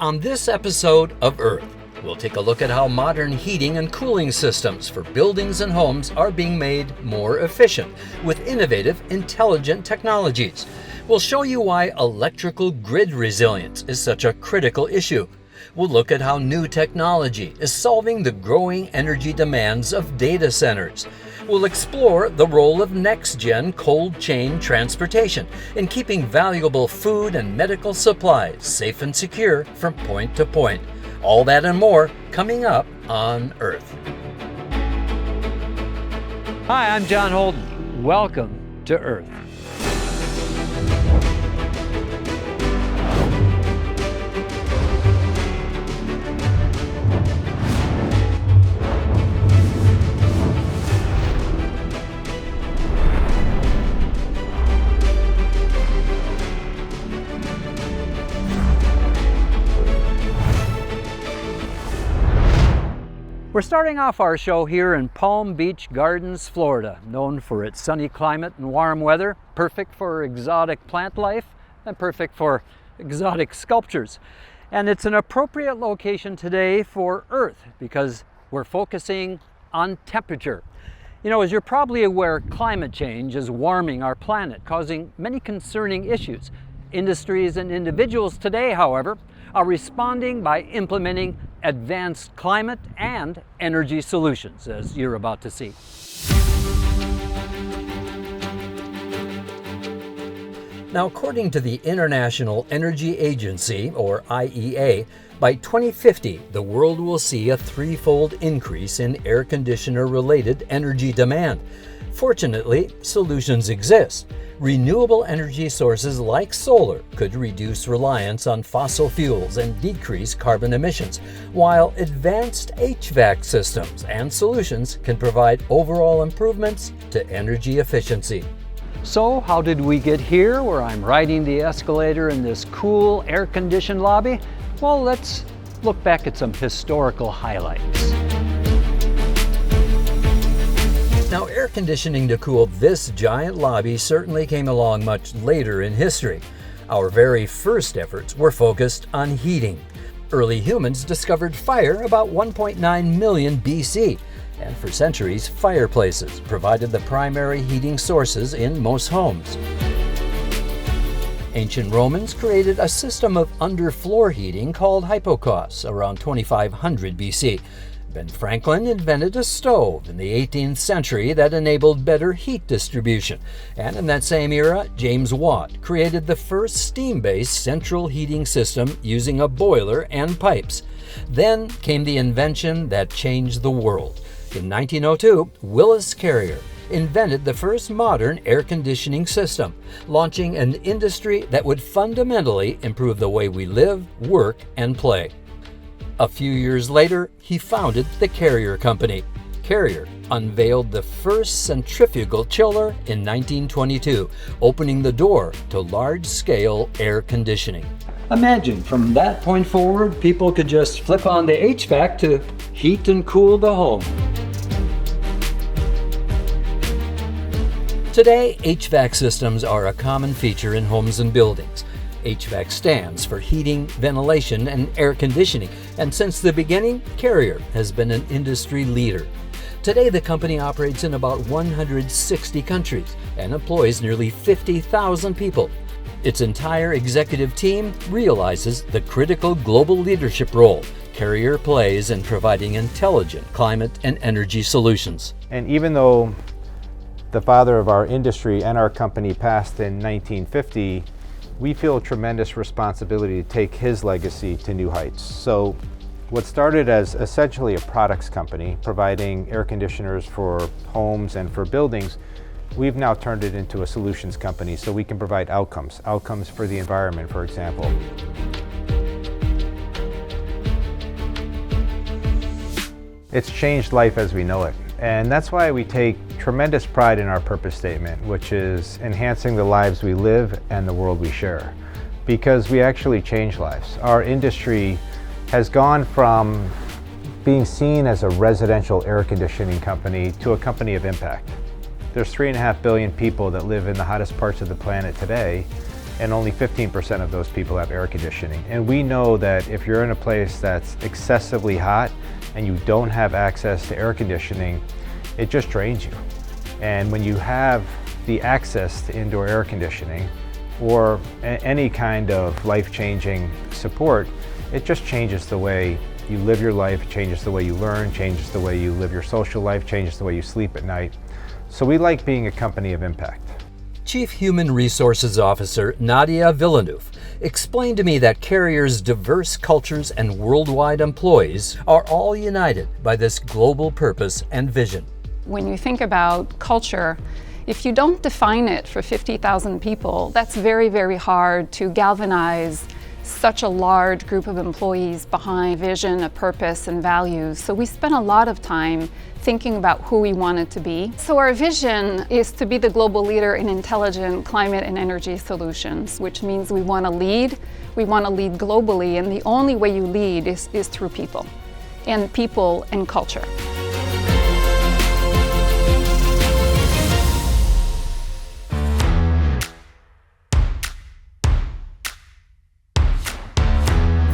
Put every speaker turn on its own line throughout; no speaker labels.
On this episode of Earth, we'll take a look at how modern heating and cooling systems for buildings and homes are being made more efficient with innovative, intelligent technologies. We'll show you why electrical grid resilience is such a critical issue. We'll look at how new technology is solving the growing energy demands of data centers. We'll explore the role of next-gen cold chain transportation in keeping valuable food and medical supplies safe and secure from point to point. All that and more coming up on Earth.
Hi, I'm John Holden. Welcome to Earth. We're starting off our show here in Palm Beach Gardens, Florida, known for its sunny climate and warm weather, perfect for exotic plant life and perfect for exotic sculptures. And it's an appropriate location today for Earth because we're focusing on temperature. You know, as you're probably aware, climate change is warming our planet, causing many concerning issues. Industries and individuals today, however, are responding by implementing advanced climate and energy solutions, as you're about to see.
Now, according to the International Energy Agency, or IEA, by 2050, the world will see a threefold increase in air conditioner-related energy demand. Fortunately, solutions exist. Renewable energy sources like solar could reduce reliance on fossil fuels and decrease carbon emissions, while advanced HVAC systems and solutions can provide overall improvements to energy efficiency.
So, how did we get here where I'm riding the escalator in this cool air-conditioned lobby? Well, let's look back at some historical highlights.
Now, air conditioning to cool this giant lobby certainly came along much later in history. Our very first efforts were focused on heating. Early humans discovered fire about 1.9 million BC, and for centuries, fireplaces provided the primary heating sources in most homes. Ancient Romans created a system of underfloor heating called hypokausts around 2500 BC. Ben Franklin invented a stove in the 18th century that enabled better heat distribution. And in that same era, James Watt created the first steam-based central heating system using a boiler and pipes. Then came the invention that changed the world. In 1902, Willis Carrier invented the first modern air conditioning system, launching an industry that would fundamentally improve the way we live, work, and play. A few years later, he founded the Carrier Company. Carrier unveiled the first centrifugal chiller in 1922, opening the door to large-scale air conditioning.
Imagine, from that point forward, people could just flip on the HVAC to heat and cool the home.
Today, HVAC systems are a common feature in homes and buildings. HVAC stands for heating, ventilation, and air conditioning, and since the beginning, Carrier has been an industry leader. Today, the company operates in about 160 countries and employs nearly 50,000 people. Its entire executive team realizes the critical global leadership role Carrier plays in providing intelligent climate and energy solutions.
And even though the father of our industry and our company passed in 1950, we feel a tremendous responsibility to take his legacy to new heights. So what started as essentially a products company providing air conditioners for homes and for buildings, we've now turned it into a solutions company so we can provide outcomes for the environment, for example. It's changed life as we know it. And that's why we take tremendous pride in our purpose statement, which is enhancing the lives we live and the world we share. Because we actually change lives. Our industry has gone from being seen as a residential air conditioning company to a company of impact. There's 3.5 billion people that live in the hottest parts of the planet today, and only 15% of those people have air conditioning. And we know that if you're in a place that's excessively hot and you don't have access to air conditioning, it just drains you. And when you have the access to indoor air conditioning or any kind of life-changing support, it just changes the way you live your life, changes the way you learn, changes the way you live your social life, changes the way you sleep at night. So we like being a company of impact.
Chief Human Resources Officer Nadia Villeneuve explained to me that Carrier's diverse cultures and worldwide employees are all united by this global purpose and vision.
When you think about culture, if you don't define it for 50,000 people, that's very, very hard to galvanize such a large group of employees behind vision, a purpose, and values. So we spent a lot of time thinking about who we wanted to be. So our vision is to be the global leader in intelligent climate and energy solutions, which means we want to lead globally, and the only way you lead is through people and culture.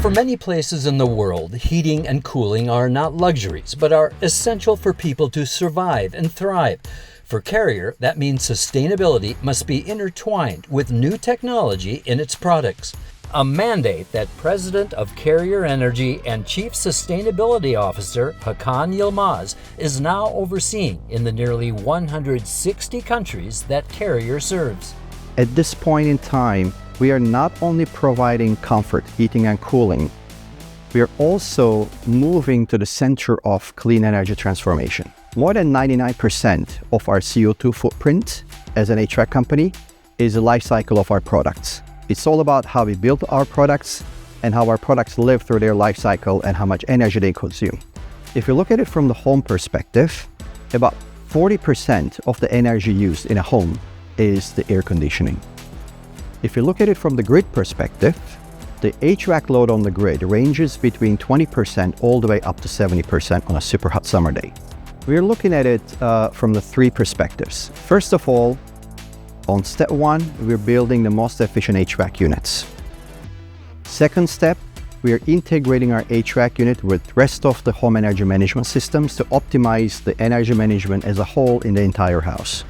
For many places in the world, heating and cooling are not luxuries, but are essential for people to survive and thrive. For Carrier, that means sustainability must be intertwined with new technology in its products. A mandate that President of Carrier Energy and Chief Sustainability Officer Hakan Yilmaz is now overseeing in the nearly 160 countries that Carrier serves.
At this point in time, we are not only providing comfort, heating and cooling, we are also moving to the center of clean energy transformation. More than 99% of our CO2 footprint as an HVAC company is the life cycle of our products. It's all about how we build our products and how our products live through their life cycle and how much energy they consume. If you look at it from the home perspective, about 40% of the energy used in a home is the air conditioning. If you look at it from the grid perspective, the HVAC load on the grid ranges between 20% all the way up to 70% on a super hot summer day. We're looking at it from the three perspectives. First of all, on step one, we're building the most efficient HVAC units. Second step, we are integrating our HVAC unit with rest of the home energy management systems to optimize the energy management as a whole in the entire house.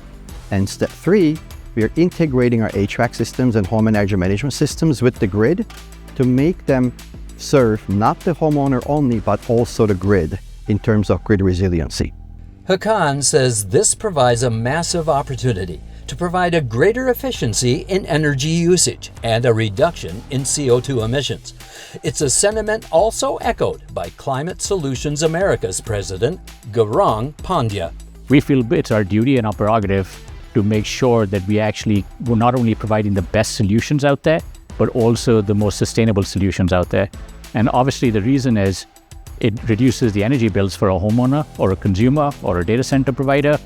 And step three, we are integrating our HVAC systems and home energy management systems with the grid to make them serve not the homeowner only, but also the grid in terms of grid resiliency.
Hakan says this provides a massive opportunity to provide a greater efficiency in energy usage and a reduction in CO2 emissions. It's a sentiment also echoed by Climate Solutions America's president, Gaurang Pandya.
We feel it's our duty and our prerogative to make sure that we're not only providing the best solutions out there, but also the most sustainable solutions out there. And obviously the reason is it reduces the energy bills for a homeowner or a consumer or a data center provider.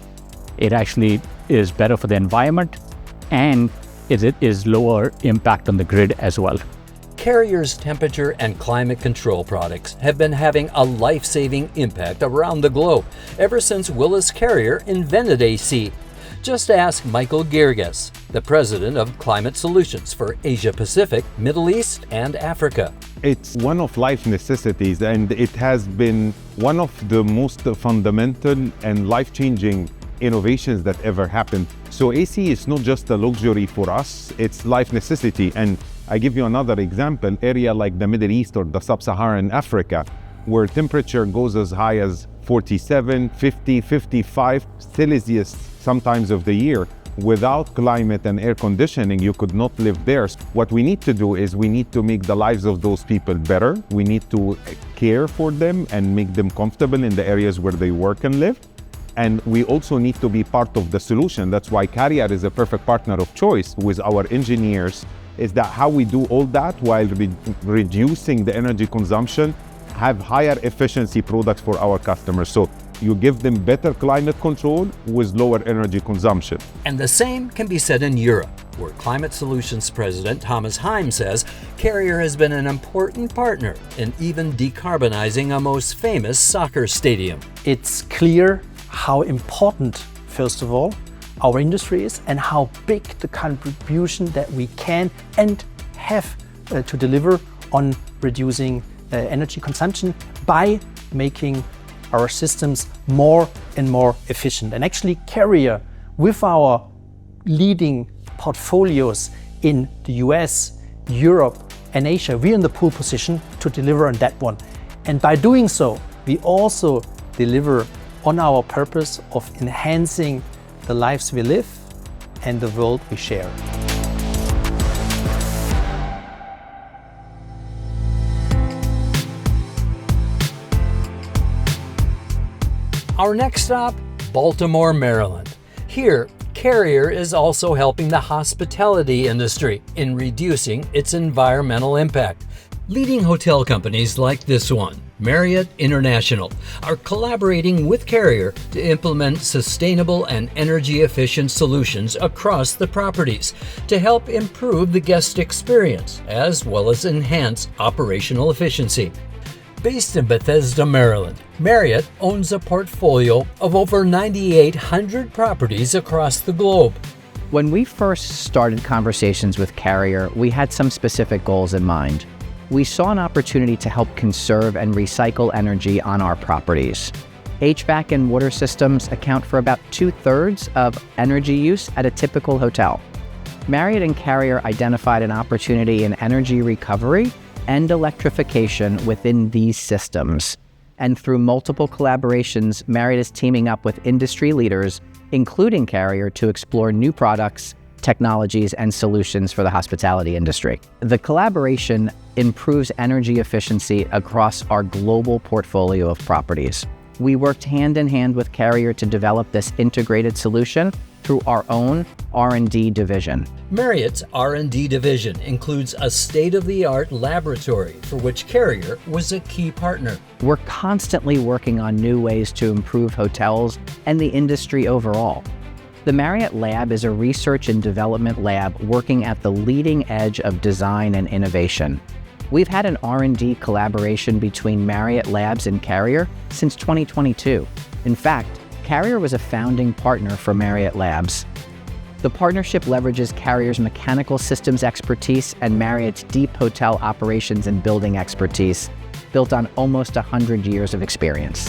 It actually is better for the environment, and it is lower impact on the grid as well.
Carrier's temperature and climate control products have been having a life-saving impact around the globe ever since Willis Carrier invented AC. Just ask Michael Girges, the president of Climate Solutions for Asia Pacific, Middle East, and Africa.
It's one of life necessities, and it has been one of the most fundamental and life-changing innovations that ever happened. So AC is not just a luxury for us, it's life necessity. And I give you another example, area like the Middle East or the Sub-Saharan Africa, where temperature goes as high as 47, 50, 55 Celsius sometimes of the year. Without climate and air conditioning, you could not live there. What we need to do is we need to make the lives of those people better. We need to care for them and make them comfortable in the areas where they work and live. And we also need to be part of the solution. That's why Carrier is a perfect partner of choice with our engineers, is that how we do all that while reducing the energy consumption, have higher efficiency products for our customers. So you give them better climate control with lower energy consumption.
And the same can be said in Europe, where Climate Solutions President Thomas Heim says Carrier has been an important partner in even decarbonizing a most famous soccer stadium.
It's clear how important, first of all, our industry is and how big the contribution that we can and have to deliver on reducing energy consumption by making our systems more and more efficient. And actually Carrier, with our leading portfolios in the US, Europe and Asia, we're in the pole position to deliver on that one. And by doing so, we also deliver on our purpose of enhancing the lives we live and the world we share.
Our next stop, Baltimore, Maryland. Here, Carrier is also helping the hospitality industry in reducing its environmental impact. Leading hotel companies like this one, Marriott International, are collaborating with Carrier to implement sustainable and energy-efficient solutions across the properties to help improve the guest experience as well as enhance operational efficiency. Based in Bethesda, Maryland, Marriott owns a portfolio of over 9,800 properties across the globe.
When we first started conversations with Carrier, we had some specific goals in mind. We saw an opportunity to help conserve and recycle energy on our properties. HVAC and water systems account for about 2/3 of energy use at a typical hotel. Marriott and Carrier identified an opportunity in energy recovery and electrification within these systems. And through multiple collaborations, Marriott is teaming up with industry leaders, including Carrier, to explore new products, technologies, and solutions for the hospitality industry. The collaboration improves energy efficiency across our global portfolio of properties. We worked hand in hand with Carrier to develop this integrated solution through our own R&D division.
Marriott's R&D division includes a state-of-the-art laboratory for which Carrier was a key partner.
We're constantly working on new ways to improve hotels and the industry overall. The Marriott Lab is a research and development lab working at the leading edge of design and innovation. We've had an R&D collaboration between Marriott Labs and Carrier since 2022. In fact, Carrier was a founding partner for Marriott Labs. The partnership leverages Carrier's mechanical systems expertise and Marriott's deep hotel operations and building expertise, built on almost 100 years of experience.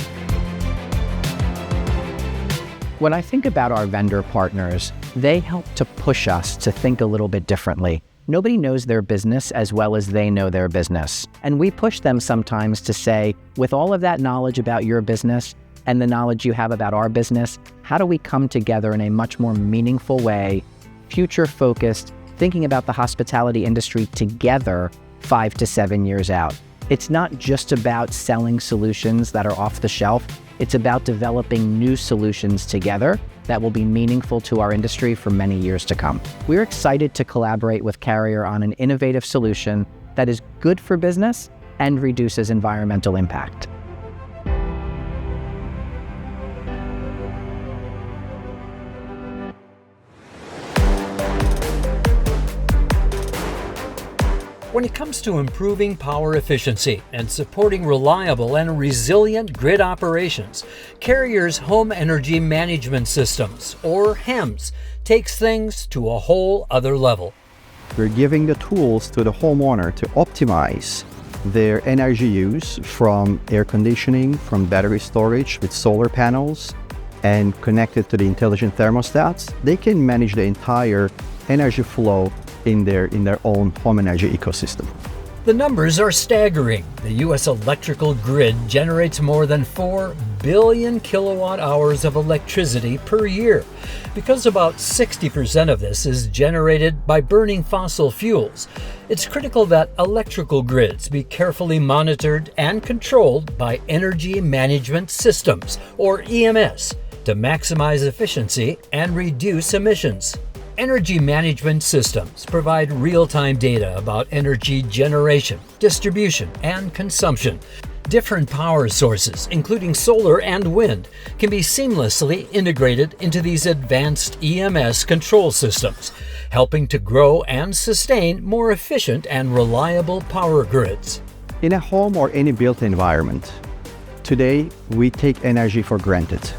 When I think about our vendor partners, they help to push us to think a little bit differently. Nobody knows their business as well as they know their business. And we push them sometimes to say, with all of that knowledge about your business and the knowledge you have about our business, how do we come together in a much more meaningful way, future-focused, thinking about the hospitality industry together 5 to 7 years out? It's not just about selling solutions that are off the shelf. It's about developing new solutions together that will be meaningful to our industry for many years to come. We're excited to collaborate with Carrier on an innovative solution that is good for business and reduces environmental impact.
When it comes to improving power efficiency and supporting reliable and resilient grid operations, Carrier's Home Energy Management Systems, or HEMS, takes things to a whole other level.
We're giving the tools to the homeowner to optimize their energy use from air conditioning, from battery storage with solar panels, and connected to the intelligent thermostats. They can manage the entire energy flow in their own home energy ecosystem.
The numbers are staggering. The U.S. electrical grid generates more than 4 billion kilowatt hours of electricity per year. Because about 60% of this is generated by burning fossil fuels, it's critical that electrical grids be carefully monitored and controlled by energy management systems, or EMS, to maximize efficiency and reduce emissions. Energy management systems provide real-time data about energy generation, distribution, and consumption. Different power sources, including solar and wind, can be seamlessly integrated into these advanced EMS control systems, helping to grow and sustain more efficient and reliable power grids.
In a home or any built environment, today we take energy for granted.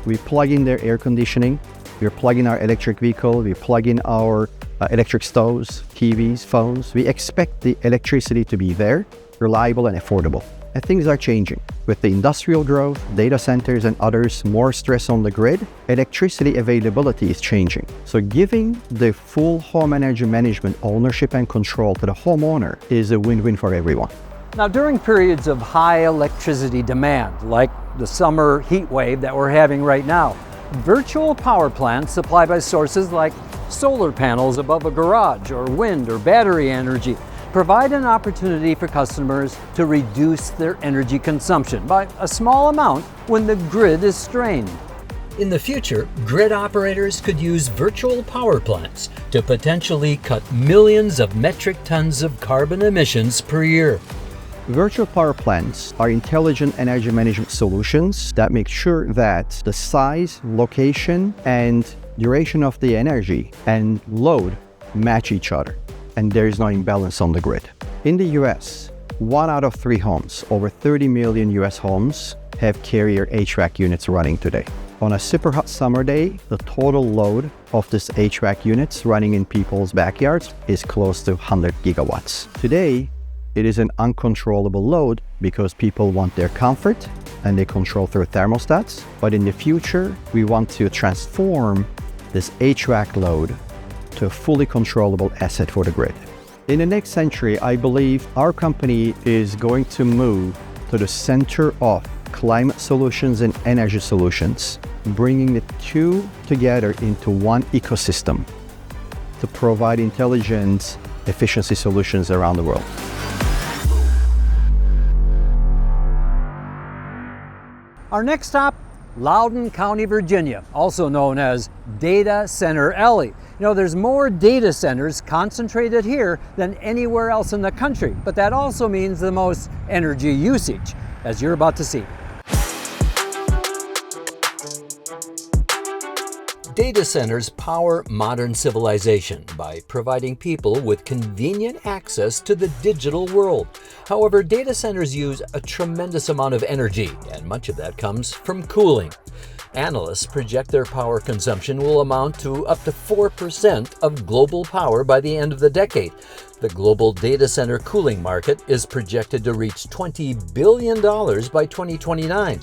We plug in their air conditioning, We plug in our electric vehicle, we plug in our electric stoves, TVs, phones. We expect the electricity to be there, reliable and affordable. And things are changing. With the industrial growth, data centers and others, more stress on the grid, electricity availability is changing. So giving the full home energy management ownership and control to the homeowner is a win-win for everyone.
Now, during periods of high electricity demand, like the summer heat wave that we're having right now, virtual power plants supplied by sources like solar panels above a garage or wind or battery energy provide an opportunity for customers to reduce their energy consumption by a small amount when the grid is strained.
In the future, grid operators could use virtual power plants to potentially cut millions of metric tons of carbon emissions per year.
Virtual power plants are intelligent energy management solutions that make sure that the size, location, and duration of the energy and load match each other, and there is no imbalance on the grid. In the US, 1 out of 3 homes, over 30 million US homes, have Carrier HVAC units running today. On a super hot summer day, the total load of this HVAC units running in people's backyards is close to 100 gigawatts. Today, it is an uncontrollable load because people want their comfort and they control through thermostats. But in the future, we want to transform this HVAC load to a fully controllable asset for the grid. In the next century, I believe our company is going to move to the center of climate solutions and energy solutions, bringing the two together into one ecosystem to provide intelligent efficiency solutions around the world.
Our next stop, Loudoun County, Virginia, also known as Data Center Alley. There's more data centers concentrated here than anywhere else in the country, but that also means the most energy usage, as you're about to see.
Data centers power modern civilization by providing people with convenient access to the digital world. However, data centers use a tremendous amount of energy, and much of that comes from cooling. Analysts project their power consumption will amount to up to 4% of global power by the end of the decade. The global data center cooling market is projected to reach $20 billion by 2029.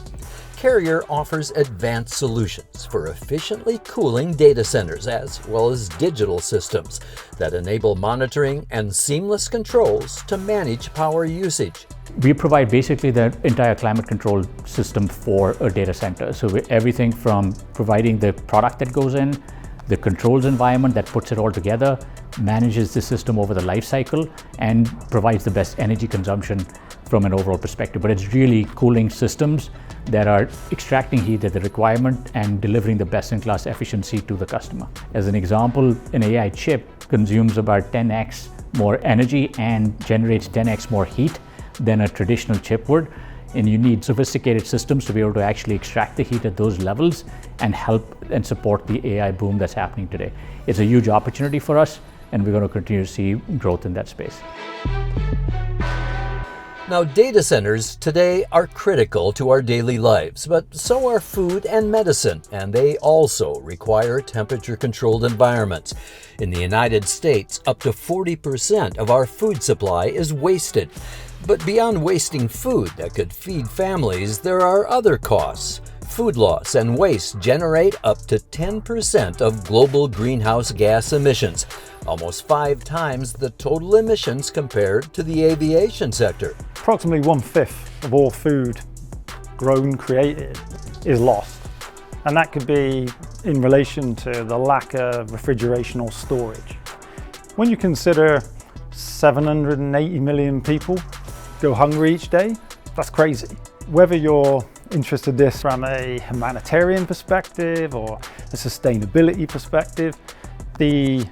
Carrier offers advanced solutions for efficiently cooling data centers as well as digital systems that enable monitoring and seamless controls to manage power usage.
We provide basically the entire climate control system for a data center. So everything from providing the product that goes in, the controls environment that puts it all together, manages the system over the life cycle, and provides the best energy consumption from an overall perspective. But it's really cooling systems that are extracting heat at the requirement and delivering the best-in-class efficiency to the customer. As an example, an AI chip consumes about 10x more energy and generates 10x more heat than a traditional chip would. And you need sophisticated systems to be able to actually extract the heat at those levels and help and support the AI boom that's happening today. It's a huge opportunity for us, and we're going to continue to see growth in that space.
Now, data centers today are critical to our daily lives, but so are food and medicine, and they also require temperature-controlled environments. In the United States, up to 40% of our food supply is wasted. But beyond wasting food that could feed families, there are other costs. Food loss and waste generate up to 10% of global greenhouse gas emissions, almost 5 times the total emissions compared to the aviation sector.
Approximately 1/5 of all food grown, created, is lost. And that could be in relation to the lack of refrigeration or storage. When you consider 780 million people go hungry each day, that's crazy. Whether you're interested in this from a humanitarian perspective or a sustainability perspective, the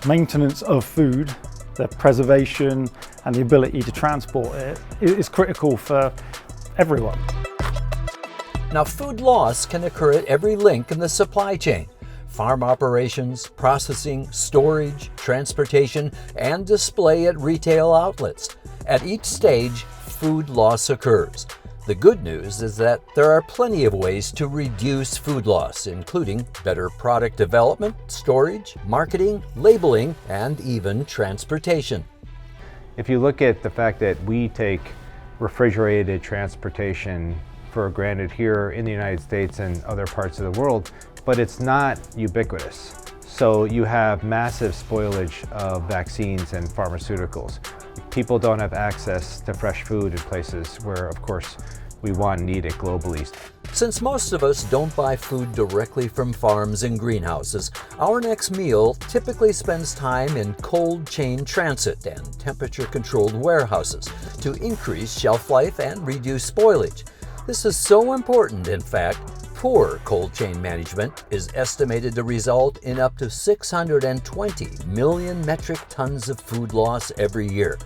maintenance of food, the preservation and the ability to transport it is critical for everyone.
Now, food loss can occur at every link in the supply chain. Farm operations, processing, storage, transportation, and display at retail outlets. At each stage, food loss occurs. The good news is that there are plenty of ways to reduce food loss, including better product development, storage, marketing, labeling, and even transportation.
If you look at the fact that we take refrigerated transportation for granted here in the United States and other parts of the world, but it's not ubiquitous. So you have massive spoilage of vaccines and pharmaceuticals. People don't have access to fresh food in places where, of course, we want and need it globally.
Since most of us don't buy food directly from farms and greenhouses, our next meal typically spends time in cold chain transit and temperature-controlled warehouses to increase shelf life and reduce spoilage. This is so important, in fact, poor cold chain management is estimated to result in up to 620 million metric tons of food loss every year.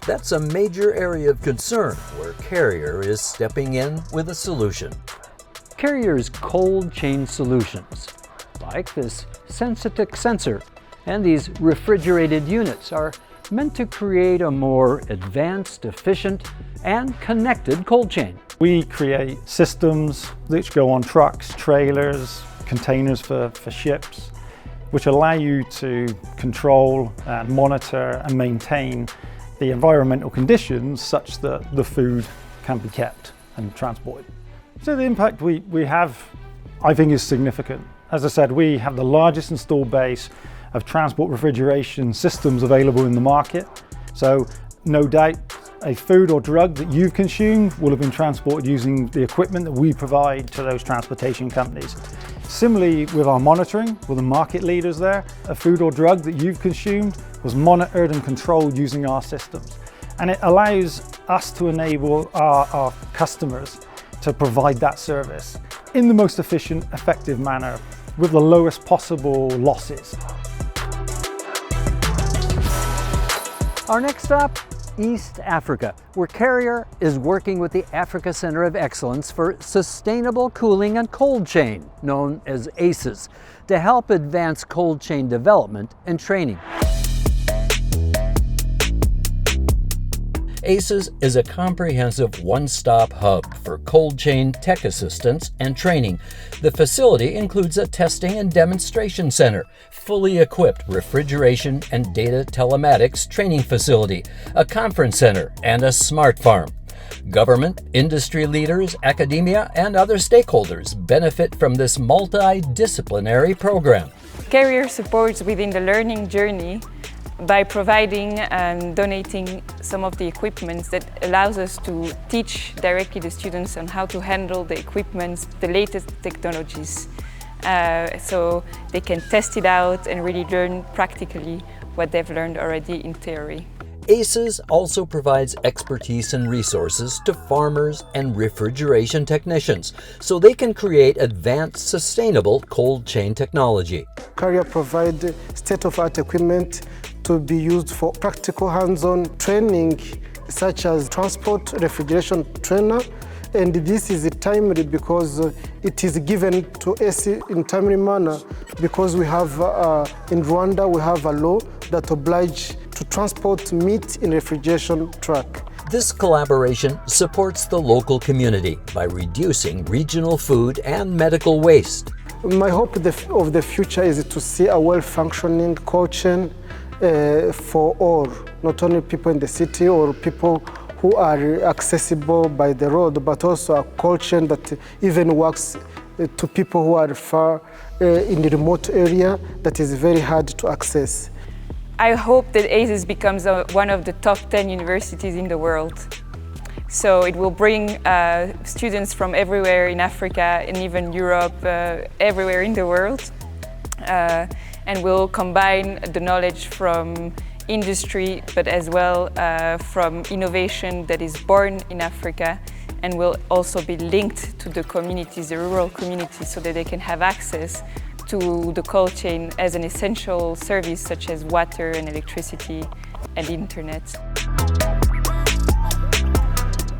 That's a major area of concern where Carrier is stepping in with a solution.
Carrier's cold chain solutions, like this Sensitic sensor and these refrigerated units, are meant to create a more advanced, efficient, and connected cold chain.
We create systems which go on trucks, trailers, containers for ships, which allow you to control and monitor and maintain the environmental conditions such that the food can be kept and transported. So the impact we have, I think, is significant. As I said, we have the largest installed base of transport refrigeration systems available in the market. So no doubt a food or drug that you've consumed will have been transported using the equipment that we provide to those transportation companies. Similarly, with our monitoring, we're the market leaders there. A food or drug that you've consumed was monitored and controlled using our systems. And it allows us to enable our customers to provide that service in the most efficient, effective manner with the lowest possible losses.
Our next stop, East Africa, where Carrier is working with the Africa Center of Excellence for Sustainable Cooling and Cold Chain, known as ACES, to help advance cold chain development and training.
ACES is a comprehensive one-stop hub for cold chain tech assistance and training. The facility includes a testing and demonstration center, fully equipped refrigeration and data telematics training facility, a conference center, and a smart farm. Government, industry leaders, academia, and other stakeholders benefit from this multidisciplinary program.
Carrier supports within the learning journey by providing and donating some of the equipment that allows us to teach directly the students on how to handle the equipment, the latest technologies. So they can test it out and really learn practically what they've learned already in theory.
ACES also provides expertise and resources to farmers and refrigeration technicians so they can create advanced, sustainable cold chain technology.
Carrier provides state-of-the-art equipment to be used for practical hands-on training, such as transport refrigeration trainer. And this is timely because it is given to AC in timely manner, because we have, in Rwanda, we have a law that obliges to transport meat in refrigeration truck.
This collaboration supports the local community by reducing regional food and medical waste.
My hope of the future is to see a well-functioning cold chain for all, not only people in the city or people who are accessible by the road, but also a cold chain that even works to people who are far in the remote area that is very hard to access.
I hope that ACES becomes one of the top 10 universities in the world. So it will bring students from everywhere in Africa and even Europe, everywhere in the world, and will combine the knowledge from industry, but as well from innovation that is born in Africa, and will also be linked to the communities, the rural communities, so that they can have access to the cold chain as an essential service such as water and electricity and internet.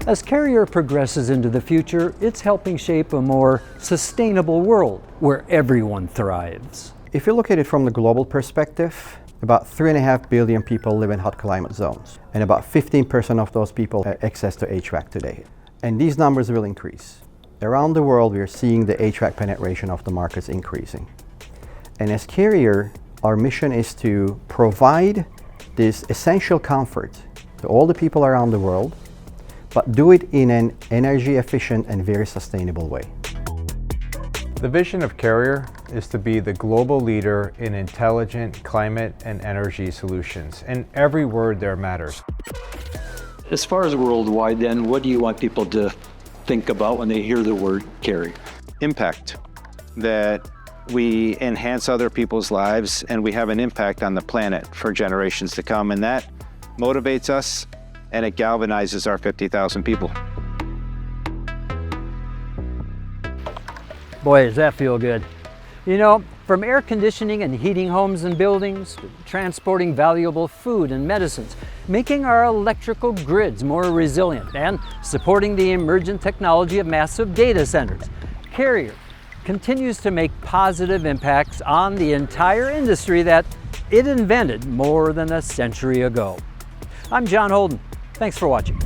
As Carrier progresses into the future, it's helping shape a more sustainable world where everyone thrives.
If you look at it from the global perspective, about 3.5 billion people live in hot climate zones, and about 15% of those people have access to HVAC today. And these numbers will increase. Around the world, we are seeing the HVAC penetration of the markets increasing. And as Carrier, our mission is to provide this essential comfort to all the people around the world, but do it in an energy efficient and very sustainable way.
The vision of Carrier is to be the global leader in intelligent climate and energy solutions, and every word there matters.
As far as worldwide, then, what do you want people to think about when they hear the word Carrier?
Impact. That we enhance other people's lives and we have an impact on the planet for generations to come, and that motivates us and it galvanizes our 50,000 people.
Boy, does that feel good. You know, from air conditioning and heating homes and buildings, to transporting valuable food and medicines, making our electrical grids more resilient, and supporting the emergent technology of massive data centers, Carrier continues to make positive impacts on the entire industry that it invented more than a century ago. I'm John Holden. Thanks for watching.